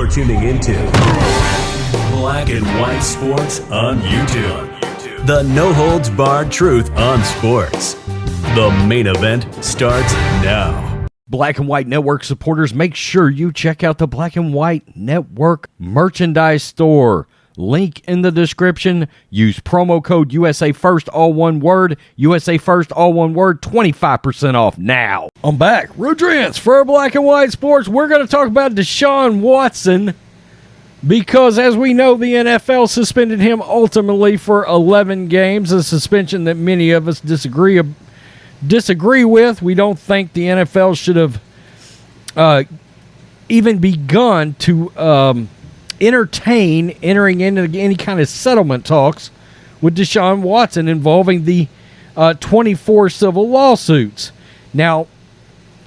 You're tuning into Black and White Sports on YouTube. The no-holds-barred truth on sports. The main event starts now. Black and White Network supporters, make sure you check out the Black and White Network merchandise store. Link in the description. Use promo code USA First, all one word. USA First, all one word. 25% off now. I'm back. Rudrance for Black and White Sports. We're going to talk about Deshaun Watson because, as we know, the NFL suspended him ultimately for 11 games, a suspension that many of us disagree with. We don't think the NFL should have even begun to entertain entering into any kind of settlement talks with Deshaun Watson involving the 24 civil lawsuits. Now,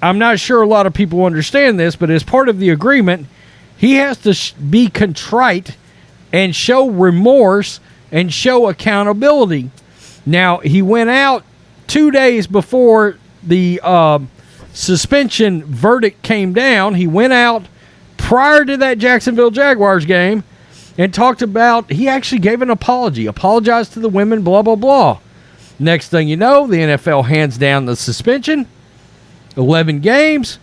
I'm not sure a lot of people understand this, but as part of the agreement, he has to be contrite and show remorse and show accountability. Now, he went out 2 days before the suspension verdict came down. He went out prior to that Jacksonville Jaguars game and talked about, he actually gave an apology, apologized to the women, blah, blah, blah. Next thing you know, the NFL hands down the suspension, 11 games.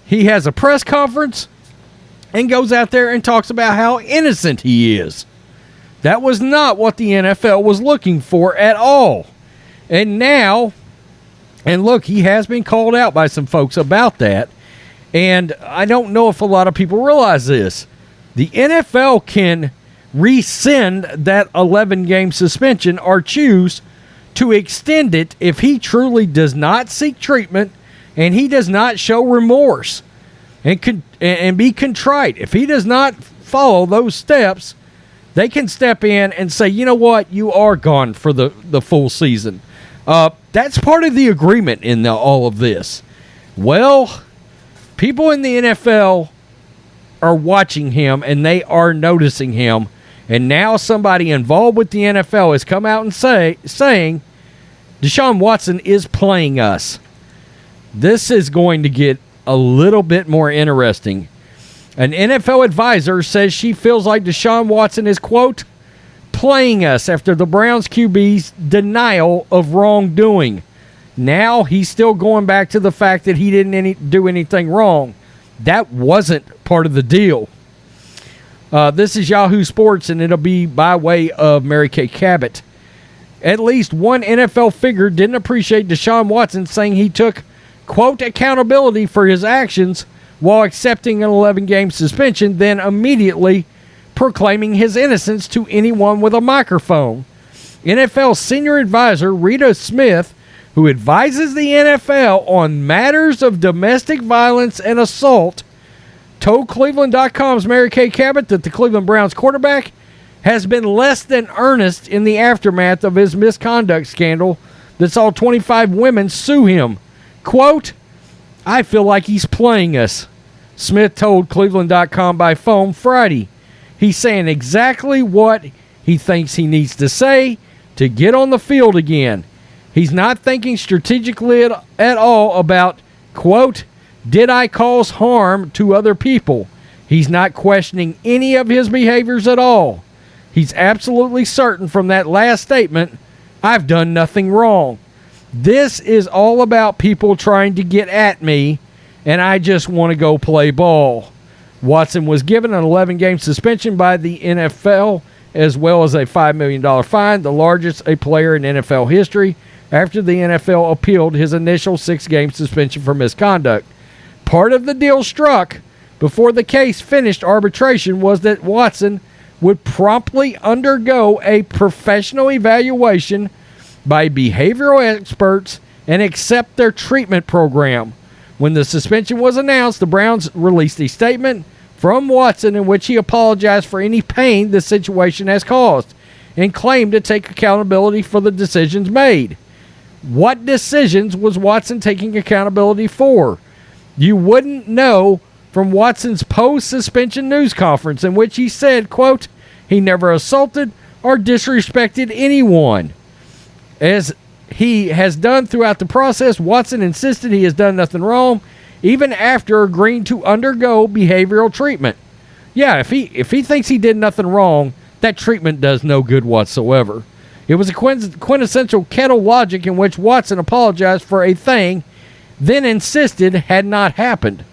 He has a press conference and goes out there and talks about how innocent he is. That was not what the NFL was looking for at all. And now, and look, he has been called out by some folks about that. And I don't know if a lot of people realize this. The NFL can rescind that 11-game suspension or choose to extend it if he truly does not seek treatment and he does not show remorse and be contrite. If he does not follow those steps, they can step in and say, you know what, you are gone for the full season. That's part of the agreement in all of this. Well, people in the NFL are watching him, and they are noticing him. And now somebody involved with the NFL has come out and saying, Deshaun Watson is playing us. This is going to get a little bit more interesting. An NFL advisor says she feels like Deshaun Watson is, quote, playing us after the Browns QB's denial of wrongdoing. Now he's still going back to the fact that he didn't do anything wrong. That wasn't part of the deal. This is Yahoo Sports, and it'll be by way of Mary Kay Cabot. At least one NFL figure didn't appreciate Deshaun Watson saying he took, quote, accountability for his actions while accepting an 11-game suspension, then immediately proclaiming his innocence to anyone with a microphone. NFL senior advisor Rita Smith, who advises the NFL on matters of domestic violence and assault, told Cleveland.com's Mary Kay Cabot that the Cleveland Browns quarterback has been less than earnest in the aftermath of his misconduct scandal that saw 25 women sue him. Quote, I feel like he's playing us, Smith told Cleveland.com by phone Friday. He's saying exactly what he thinks he needs to say to get on the field again. He's not thinking strategically at all about, quote, did I cause harm to other people? He's not questioning any of his behaviors at all. He's absolutely certain from that last statement, I've done nothing wrong. This is all about people trying to get at me, and I just want to go play ball. Watson was given an 11-game suspension by the NFL, as well as a $5 million fine, the largest a player in NFL history, after the NFL appealed his initial 6-game suspension for misconduct. Part of the deal struck before the case finished arbitration was that Watson would promptly undergo a professional evaluation by behavioral experts and accept their treatment program. When the suspension was announced, the Browns released a statement from Watson in which he apologized for any pain the situation has caused and claimed to take accountability for the decisions made. What decisions was Watson taking accountability for? You wouldn't know from Watson's post-suspension news conference in which he said, quote, he never assaulted or disrespected anyone. As he has done throughout the process, Watson insisted he has done nothing wrong, even after agreeing to undergo behavioral treatment. Yeah, if he thinks he did nothing wrong, that treatment does no good whatsoever. It was a quintessential kettle logic in which Watson apologized for a thing, then insisted had not happened.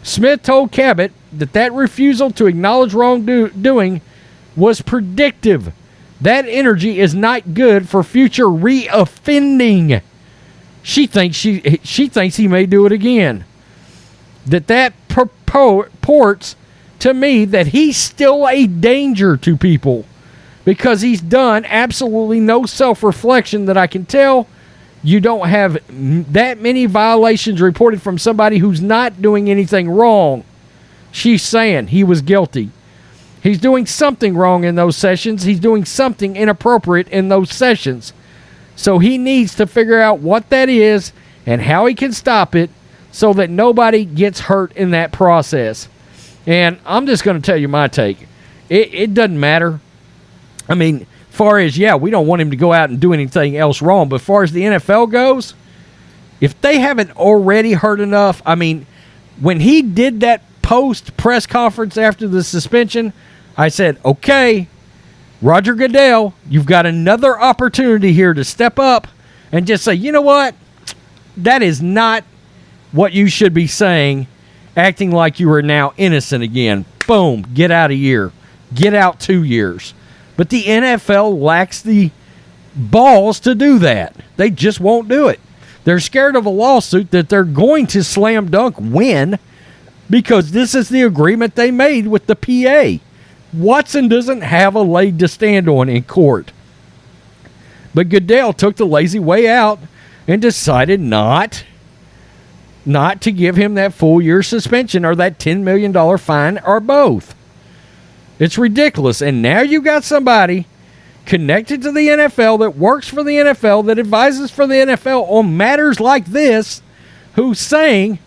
Smith told Cabot that refusal to acknowledge wrongdoing was predictive. That energy is not good for future reoffending. She thinks he may do it again. That purports to me that he's still a danger to people because he's done absolutely no self-reflection that I can tell. You don't have that many violations reported from somebody who's not doing anything wrong. She's saying he was guilty. He's doing something wrong in those sessions. He's doing something inappropriate in those sessions. So he needs to figure out what that is and how he can stop it so that nobody gets hurt in that process. And I'm just going to tell you my take. It doesn't matter. I mean, far as, we don't want him to go out and do anything else wrong. But as far as the NFL goes, if they haven't already heard enough, I mean, when he did that post-press conference after the suspension, I said, okay, Roger Goodell, you've got another opportunity here to step up and just say, you know what? That is not what you should be saying, acting like you are now innocent again. Boom, get out a year. Get out 2 years. But the NFL lacks the balls to do that. They just won't do it. They're scared of a lawsuit that they're going to slam dunk win because this is the agreement they made with the PA. Watson doesn't have a leg to stand on in court. But Goodell took the lazy way out and decided not to give him that full year suspension or that $10 million fine or both. It's ridiculous. And now you got somebody connected to the NFL that works for the NFL, that advises for the NFL on matters like this, who's saying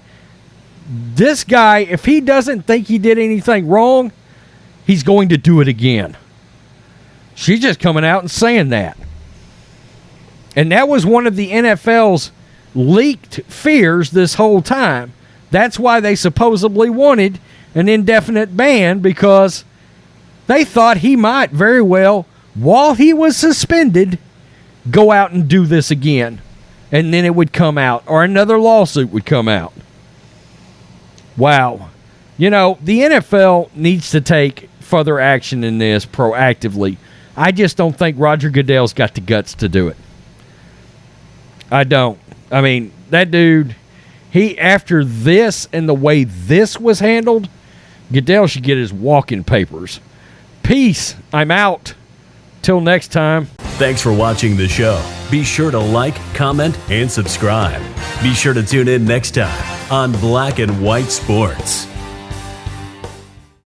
this guy, if he doesn't think he did anything wrong, he's going to do it again. She's just coming out and saying that. And that was one of the NFL's leaked fears this whole time. That's why they supposedly wanted an indefinite ban, because they thought he might very well, while he was suspended, go out and do this again. And then it would come out, or another lawsuit would come out. Wow. You know, the NFL needs to take further action in this proactively. I just don't think Roger Goodell's got the guts to do it. I don't. I mean, that dude, after this and the way this was handled, Goodell should get his walking papers. Peace. I'm out. Till next time. Thanks for watching the show. Be sure to like, comment, and subscribe. Be sure to tune in next time on Black and White Sports.